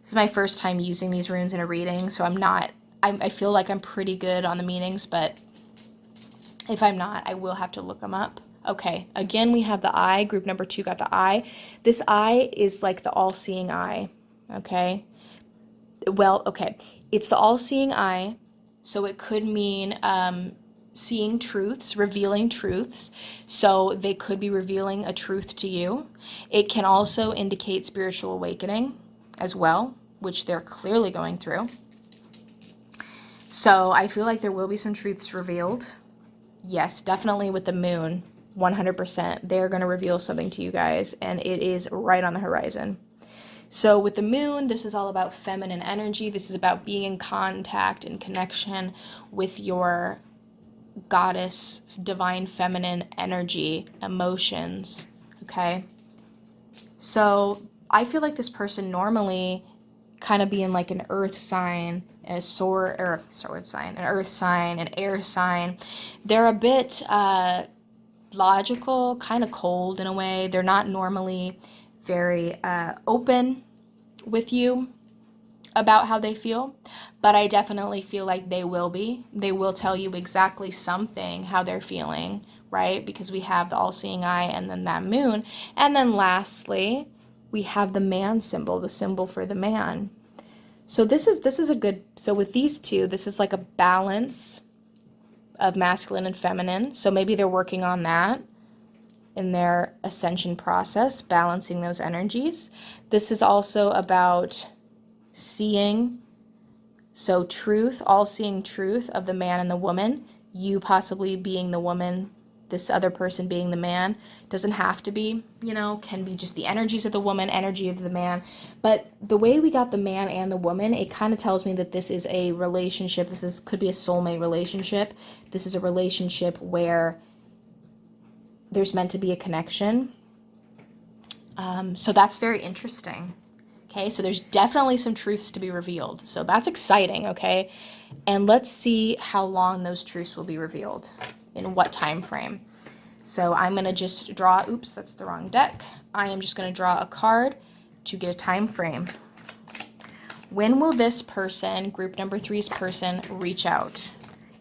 is my first time using these runes in a reading, so I feel like I'm pretty good on the meanings, but if I'm not, I will have to look them up. Okay, again, we have the eye. Group number 2 got the eye. This eye is like the all-seeing eye, okay? Well, okay. It's the all-seeing eye, so it could mean seeing truths, revealing truths. So they could be revealing a truth to you. It can also indicate spiritual awakening as well, which they're clearly going through. So I feel like there will be some truths revealed. Yes, definitely with the moon, 100%. They're going to reveal something to you guys, and it is right on the horizon. So with the moon, this is all about feminine energy. This is about being in contact and connection with your goddess, divine feminine energy, emotions, okay? So I feel like this person normally kind of being like an earth sign, an earth sign, an air sign. They're a bit logical, kind of cold in a way. They're not normally very open with you about how they feel, but I definitely feel like they will be. They will tell you exactly something, how they're feeling, right? Because we have the all-seeing eye and then that moon. And then lastly, we have the man symbol, the symbol for the man. So this is a good, so with these two, this is like a balance of masculine and feminine. So maybe they're working on that in their ascension process, balancing those energies. This is also about seeing, so truth, all-seeing truth of the man and the woman, you possibly being the woman, this other person being the man. Doesn't have to be, can be just the energies of the woman, energy of the man. But the way we got the man and the woman, it kind of tells me that this is a relationship. Could be a soulmate relationship. This is a relationship where there's meant to be a connection. So that's very interesting. Okay, so there's definitely some truths to be revealed. So that's exciting, okay? And let's see how long those truths will be revealed, in what time frame. So I'm going to just draw, oops, that's the wrong deck. I am just going to draw a card to get a time frame. When will this person, group number 3's person, reach out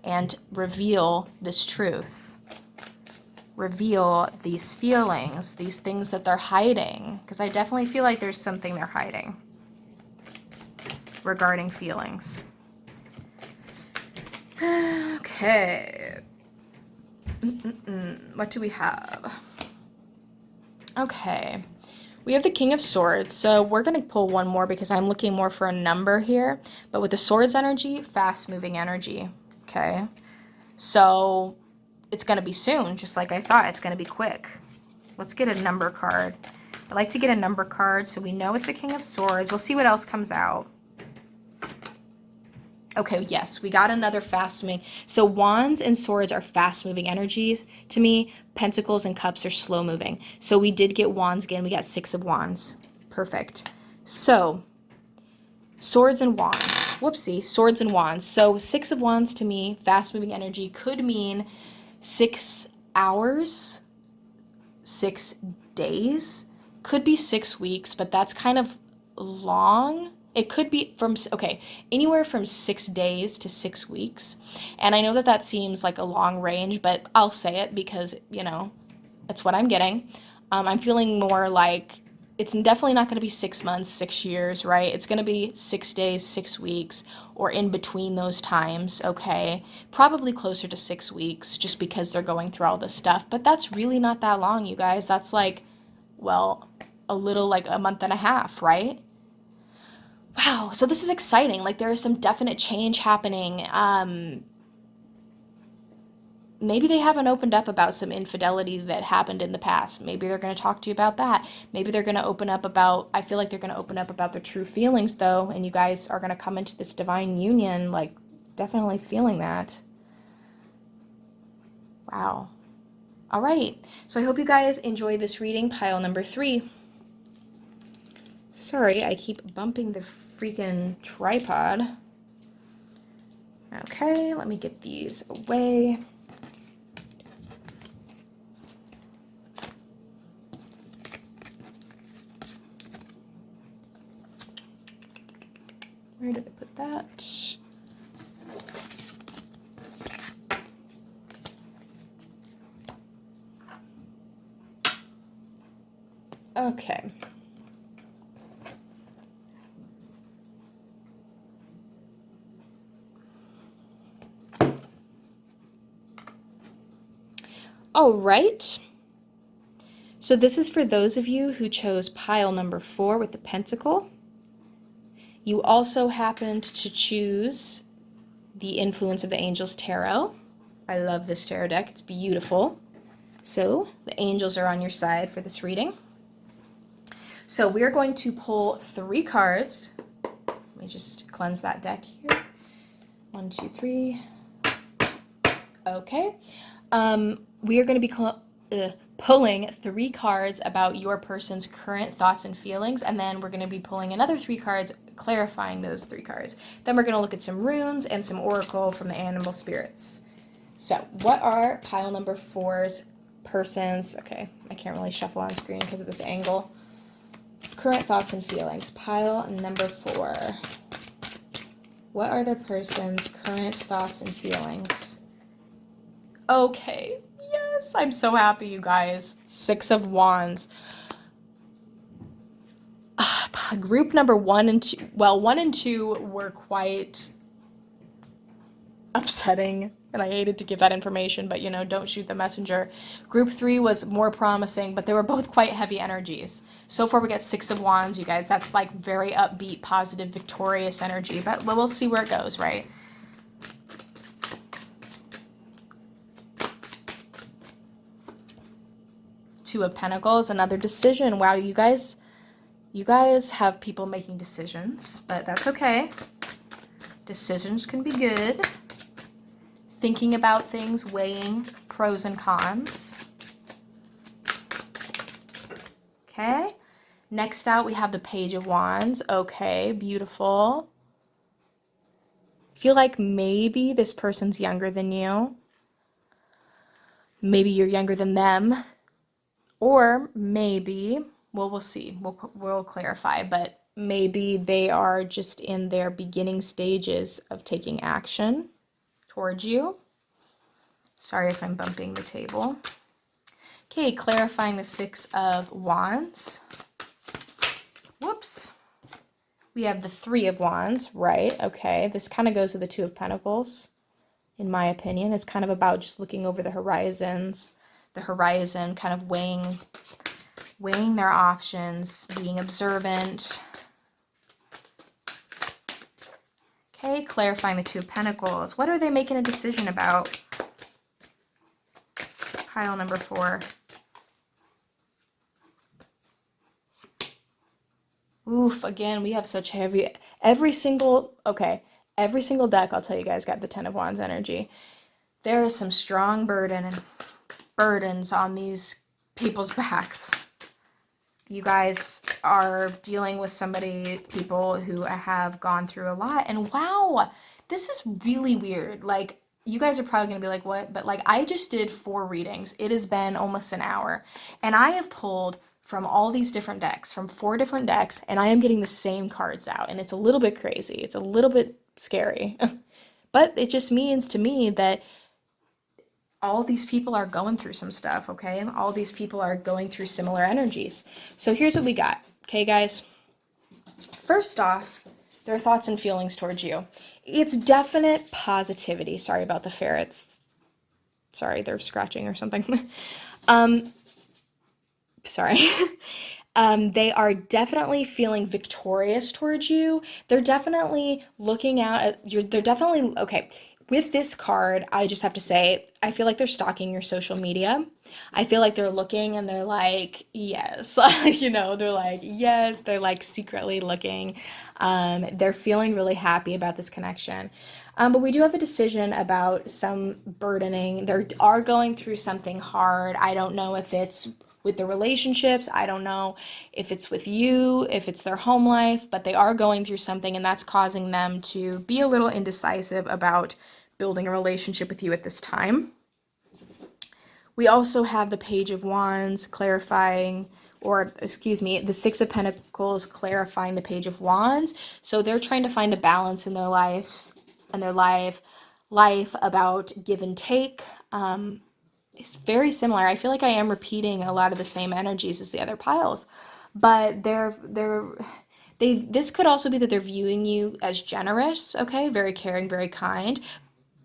and reveal this truth? Reveal these feelings, these things that they're hiding? Because I definitely feel like there's something they're hiding regarding feelings. Okay. What do we have? Okay. We have the King of Swords, so we're going to pull one more because I'm looking more for a number here. But with the Swords energy, fast-moving energy, okay? So it's going to be soon, just like I thought. It's going to be quick. Let's get a number card. I like to get a number card so we know it's a King of Swords. We'll see what else comes out. Okay, yes, we got another fast-moving. So wands and swords are fast-moving energies to me. Pentacles and cups are slow-moving. So we did get wands again. We got 6 of wands. Perfect. So swords and wands. Whoopsie, swords and wands. So 6 of wands to me, fast-moving energy, could mean 6 hours, 6 days. Could be 6 weeks, but that's kind of long. It could be from, okay, anywhere from 6 days to 6 weeks. And I know that that seems like a long range, but I'll say it because, you know, that's what I'm getting. I'm feeling more like it's definitely not going to be 6 months, 6 years, right? It's going to be 6 days, 6 weeks, or in between those times, okay? Probably closer to 6 weeks just because they're going through all this stuff. But that's really not that long, you guys. That's like, well, a little like a month and a half, right? Wow, so this is exciting. Like there is some definite change happening. Maybe they haven't opened up about some infidelity that happened in the past. Maybe they're going to talk to you about that. Maybe they're going to open up about, I feel like they're going to open up about their true feelings though, and you guys are going to come into this divine union, like definitely feeling that. Wow. All right, so I hope you guys enjoy this reading, pile number 3. Sorry, I keep bumping the freaking tripod. Okay, let me get these away. Where did I put that? Okay. All right. So this is for those of you who chose pile number 4 with the pentacle. You also happened to choose the Influence of the Angels Tarot. I love this tarot deck. It's beautiful. So the angels are on your side for this reading. So we're going to pull 3 cards. Let me just cleanse that deck here. 1, 2, 3. Okay. We are going to be pulling 3 cards about your person's current thoughts and feelings, and then we're going to be pulling another 3 cards clarifying those 3 cards. Then we're going to look at some runes and some oracle from the animal spirits. So what are pile number 4's person's, okay, I can't really shuffle on screen because of this angle, current thoughts and feelings. Pile number 4. What are the person's current thoughts and feelings? Okay, yes, I'm so happy, you guys. 6 of Wands. Group number 1 and 2, well, 1 and 2 were quite upsetting, and I hated to give that information, but you know, don't shoot the messenger. Group 3 was more promising, but they were both quite heavy energies. So far we got 6 of Wands, you guys. That's like very upbeat, positive, victorious energy, but we'll see where it goes, right? Two of Pentacles, another decision. Wow, you guys have people making decisions, but that's okay. Decisions can be good. Thinking about things, weighing pros and cons. Okay. Next out, we have the Page of Wands. Okay, beautiful. Feel like maybe this person's younger than you. Maybe you're younger than them. Or maybe, well, we'll see. We'll clarify, but maybe they are just in their beginning stages of taking action towards you. Sorry if I'm bumping the table. Okay, clarifying the Six of Wands. Whoops. We have the Three of Wands, right? Okay, this kind of goes with the Two of Pentacles, in my opinion. It's kind of about just looking over the horizon, kind of weighing their options, being observant. Okay, clarifying the Two of Pentacles. What are they making a decision about? Pile number 4. Oof, again, we have such heavy, every single deck, I'll tell you guys, got the Ten of Wands energy. There is some strong burdens on these people's backs. You guys are dealing with people who have gone through a lot. And wow, this is really weird. Like, you guys are probably going to be like, what? But like, I just did 4 readings. It has been almost an hour. And I have pulled from all these different decks, from 4 different decks, and I am getting the same cards out. And it's a little bit crazy. It's a little bit scary. But it just means to me that all these people are going through some stuff, okay? All these people are going through similar energies. So here's what we got, okay, guys? First off, their thoughts and feelings towards you. It's definite positivity. Sorry about the ferrets. Sorry, they're scratching or something. Sorry. They are definitely feeling victorious towards you. They're definitely looking out at you. They're definitely, okay. With this card, I just have to say, I feel like they're stalking your social media. I feel like they're looking and they're like, yes, they're like, yes, they're like secretly looking. They're feeling really happy about this connection. But we do have a decision about some burdening. They are going through something hard. I don't know if it's with the relationships. I don't know if it's with you, if it's their home life, but they are going through something, and that's causing them to be a little indecisive about building a relationship with you at this time. We also have the Page of Wands clarifying, the Six of Pentacles clarifying the Page of Wands. So they're trying to find a balance in their life about give and take. It's very similar. I feel like I am repeating a lot of the same energies as the other piles, but this could also be that they're viewing you as generous, okay, very caring, very kind.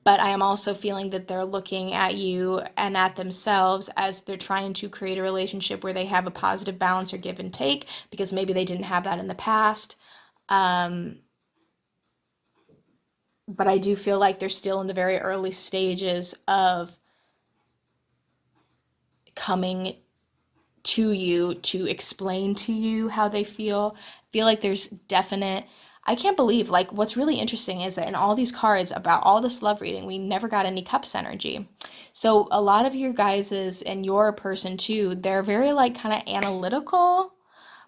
But I am also feeling that they're looking at you and at themselves as they're trying to create a relationship where they have a positive balance or give and take, because maybe they didn't have that in the past. But I do feel like they're still in the very early stages of coming to you to explain to you how they feel. I feel like there's definite, I can't believe, like, what's really interesting is that in all these cards about all this love reading, we never got any cups energy. So a lot of your guys's and your person too, they're very like kind of analytical,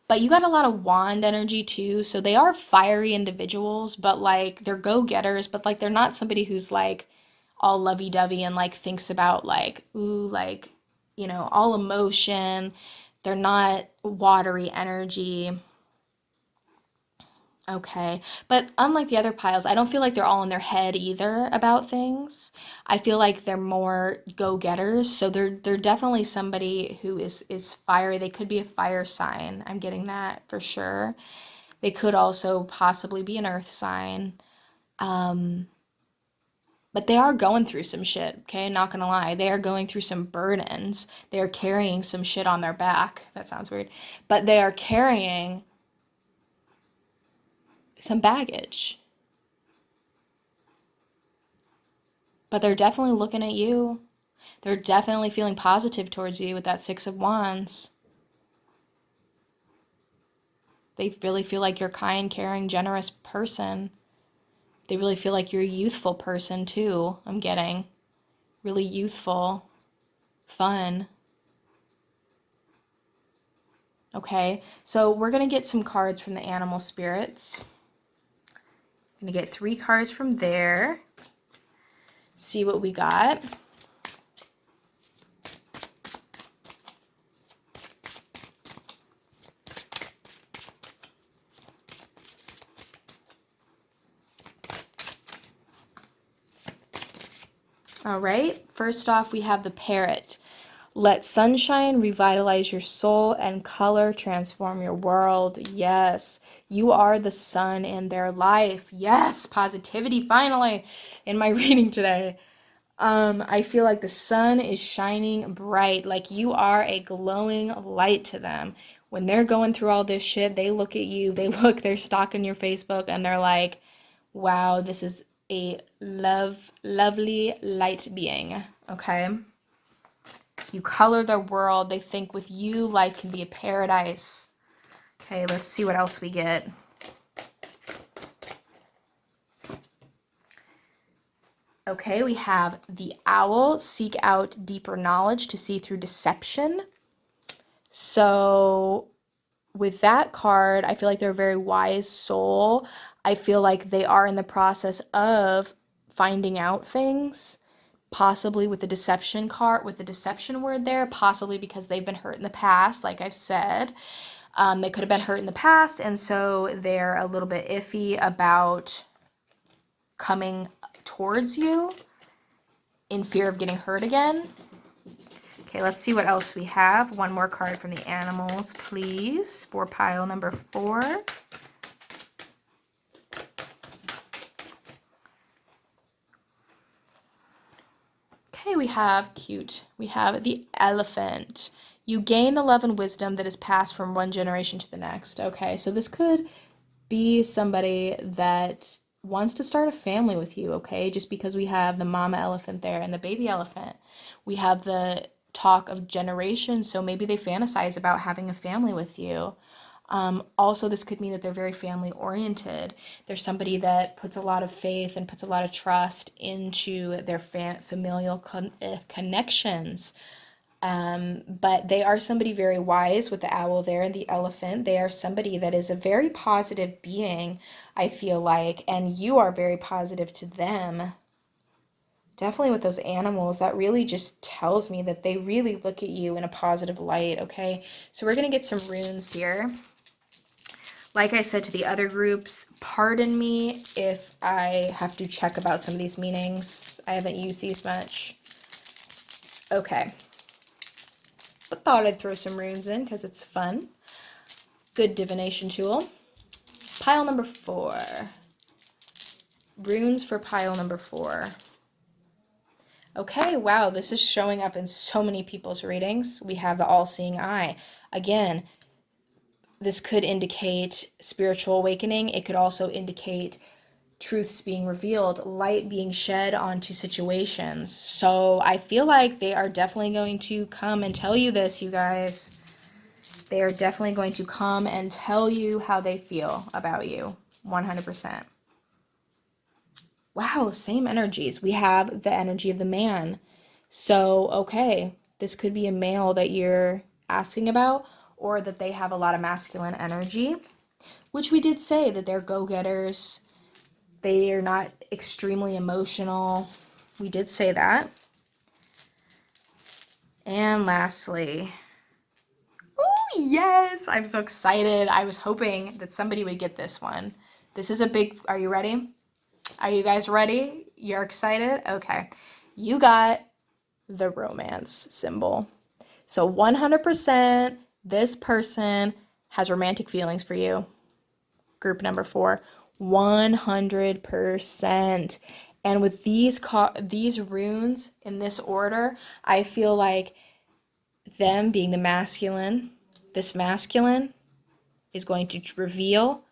but you got a lot of wand energy too. So they are fiery individuals, but like they're go-getters, but like they're not somebody who's like all lovey-dovey and like thinks about like, ooh, like, all emotion. They're not watery energy. Okay. But unlike the other piles, I don't feel like they're all in their head either about things. I feel like they're more go-getters. So they're definitely somebody who is fiery. They could be a fire sign. I'm getting that for sure. They could also possibly be an earth sign. Um, but they are going through some shit, okay? Not gonna lie. They are going through some burdens. They are carrying some shit on their back. That sounds weird. But they are carrying some baggage. But they're definitely looking at you. They're definitely feeling positive towards you with that Six of Wands. They really feel like you're a kind, caring, generous person. They really feel like you're a youthful person too, I'm getting. Really youthful, fun. Okay, so we're going to get some cards from the animal spirits. I'm going to get 3 cards from there. See what we got. All right, first off, we have the parrot. Let sunshine revitalize your soul and color transform your world. Yes, you are the sun in their life. Yes, positivity finally in my reading today. I feel like the sun is shining bright, like you are a glowing light to them. When they're going through all this shit, they look at you, they're stalking your Facebook, and they're like, wow, this is a lovely light being, okay? You color their world. They think with you, life can be a paradise. Okay, let's see what else we get. Okay, we have the owl. Seek out deeper knowledge to see through deception. So with that card, I feel like they're a very wise soul. I feel like they are in the process of finding out things, possibly with the deception card, with the deception word there, possibly because they've been hurt in the past, like I've said. They could have been hurt in the past, and so they're a little bit iffy about coming towards you in fear of getting hurt again. Okay, let's see what else we have. One more card from the animals, please, for pile number 4. Okay, we have the elephant. You gain the love and wisdom that is passed from one generation to the next. Okay, so this could be somebody that wants to start a family with you, okay? Just because we have the mama elephant there and the baby elephant. We have the talk of generations, so maybe they fantasize about having a family with you. Also, this could mean that they're very family oriented. There's somebody that puts a lot of faith and puts a lot of trust into their familial connections. But they are somebody very wise with the owl there and the elephant. They are somebody that is a very positive being, I feel like, and you are very positive to them. Definitely with those animals, that really just tells me that they really look at you in a positive light, okay? So we're going to get some runes here. Like I said to the other groups, pardon me if I have to check about some of these meanings. I haven't used these much. Okay. But thought I'd throw some runes in because it's fun. Good divination tool. Pile number 4. Runes for pile number 4. Okay, wow, this is showing up in so many people's readings. We have the all-seeing eye. Again, this could indicate spiritual awakening. It could also indicate truths being revealed, light being shed onto situations. So I feel like they are definitely going to come and tell you this, you guys. They are definitely going to come and tell you how they feel about you. 100%. Wow, same energies. We have the energy of the man. So, okay, this could be a male that you're asking about, or that they have a lot of masculine energy, which we did say that they're go-getters. They are not extremely emotional. We did say that. And lastly, oh yes, I'm so excited. I was hoping that somebody would get this one. This is a big, are you ready? Are you guys ready? You're excited? Okay. You got the romance symbol. So 100% this person has romantic feelings for you. Group number 4. 100%. And with these runes in this order, I feel like them being the masculine, this masculine is going to reveal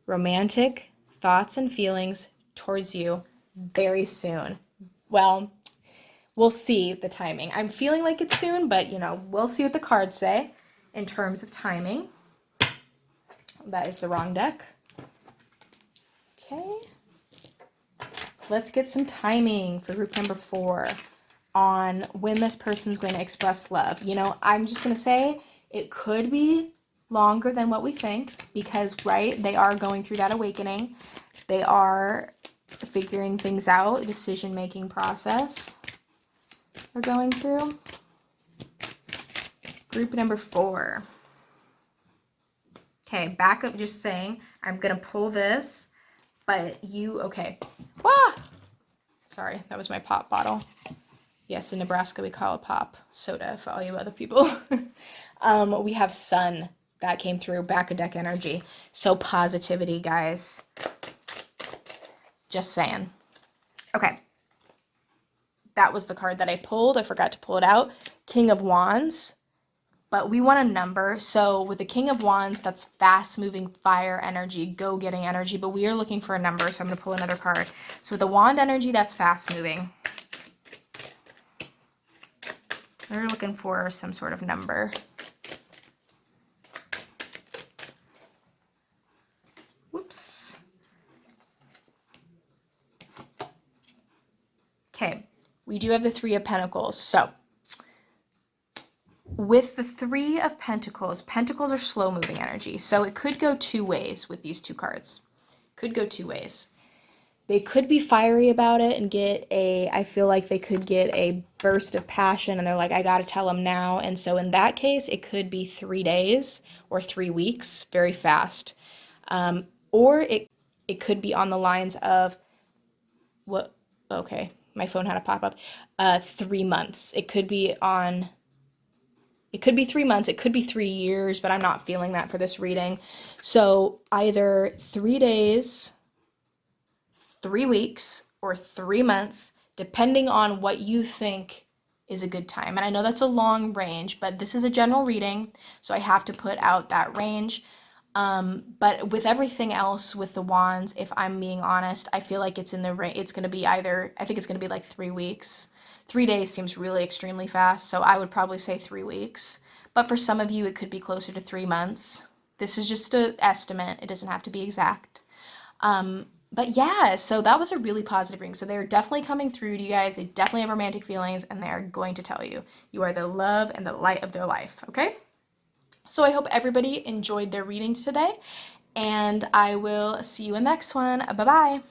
romantic thoughts and feelings towards you very soon. Well, we'll see the timing. I'm feeling like it's soon, but we'll see what the cards say in terms of timing. That is the wrong deck. Okay. Let's get some timing for group number 4 on when this person's going to express love. I'm just going to say It could be longer than what we think because, right, they are going through that awakening. They are figuring things out, decision-making process they're going through. Group number 4. Okay, back up, just saying, I'm going to pull this, but okay. Ah! Sorry, that was my pop bottle. Yes, in Nebraska we call it pop soda for all you other people. We have sun that came through, back of deck energy. So positivity, guys. Just saying. Okay. That was the card that I pulled. I forgot to pull it out. King of Wands. But we want a number. So with the King of Wands, that's fast-moving fire energy, go-getting energy. But we are looking for a number, so I'm going to pull another card. So with the Wand energy, that's fast-moving. We're looking for some sort of number. Whoops. Okay, we do have the Three of Pentacles. So with the Three of Pentacles, Pentacles are slow-moving energy. So it could go two ways with these two cards. Could go two ways. They could be fiery about it and I feel like they could get a burst of passion and they're like, I gotta tell them now. And so in that case, it could be 3 days or 3 weeks, very fast. Or it could be on the lines of, what, okay, my phone had a pop-up, 3 months. It could be 3 months, it could be 3 years, but I'm not feeling that for this reading. So either 3 days, 3 weeks, or 3 months, depending on what you think is a good time. And I know that's a long range, but this is a general reading, so I have to put out that range. But with everything else with the wands, if I'm being honest, I feel like it's in the range. It's going to be I think it's going to be like 3 weeks. 3 days seems really extremely fast, so I would probably say 3 weeks. But for some of you, it could be closer to 3 months. This is just an estimate. It doesn't have to be exact. But yeah, so that was a really positive reading. So they're definitely coming through to you guys. They definitely have romantic feelings, and they're going to tell you you are the love and the light of their life, okay? So I hope everybody enjoyed their readings today, and I will see you in the next one. Bye-bye.